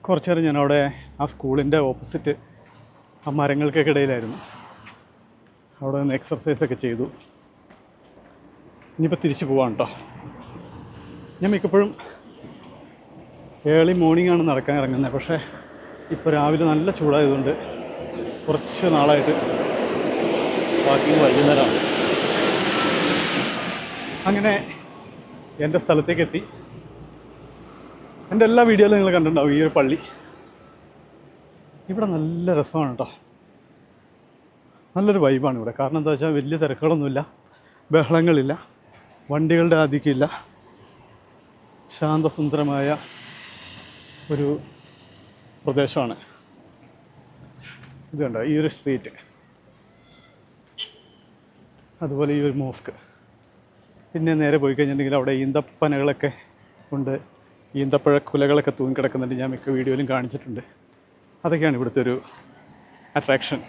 കുറച്ച് നേരം ഞാനവിടെ ആ സ്കൂളിൻ്റെ ഓപ്പോസിറ്റ് ആ മരങ്ങൾക്കൊക്കെ ഇടയിലായിരുന്നു. അവിടെ നിന്ന് എക്സർസൈസൊക്കെ ചെയ്തു. ഇനിയിപ്പോൾ തിരിച്ച് പോവാണ് കേട്ടോ. ഞാൻ മിക്കപ്പോഴും ഏർലി മോർണിംഗ് ആണ് നടക്കാൻ ഇറങ്ങുന്നത്. പക്ഷേ ഇപ്പോൾ രാവിലെ നല്ല ചൂടായതുകൊണ്ട് കുറച്ച് നാളായിട്ട് വാക്കിങ് വൈകുന്നേരമാണ്. അങ്ങനെ എൻ്റെ സ്ഥലത്തേക്ക് എത്തി. എൻ്റെ എല്ലാ വീഡിയോയിലും നിങ്ങൾ കണ്ടിട്ടുണ്ടാവും ഈ ഒരു പള്ളി. ഇവിടെ നല്ല രസമാണ് കേട്ടോ. നല്ലൊരു വൈബാണ് ഇവിടെ. കാരണം എന്താ വെച്ചാൽ വലിയ തിരക്കുകളൊന്നുമില്ല, ബഹളങ്ങളില്ല, വണ്ടികളുടെ ആധിക്യമില്ല. ശാന്തസുന്ദരമായ ഒരു പ്രദേശമാണ്. ഇത് കണ്ടോ, ഈ ഒരു സ്ട്രീറ്റ്, അതുപോലെ ഈ ഒരു മോസ്ക്. പിന്നെ നേരെ പോയി കഴിഞ്ഞിട്ടുണ്ടെങ്കിൽ അവിടെ ഈന്തപ്പനകളൊക്കെ ഉണ്ട്, ഈന്തപ്പഴ കുലകളൊക്കെ തൂങ്ങിക്കിടക്കുന്നുണ്ട്. ഞാൻ മിക്ക വീഡിയോയിലും കാണിച്ചിട്ടുണ്ട്. അതൊക്കെയാണ് ഇവിടുത്തെ ഒരു അട്രാക്ഷൻ.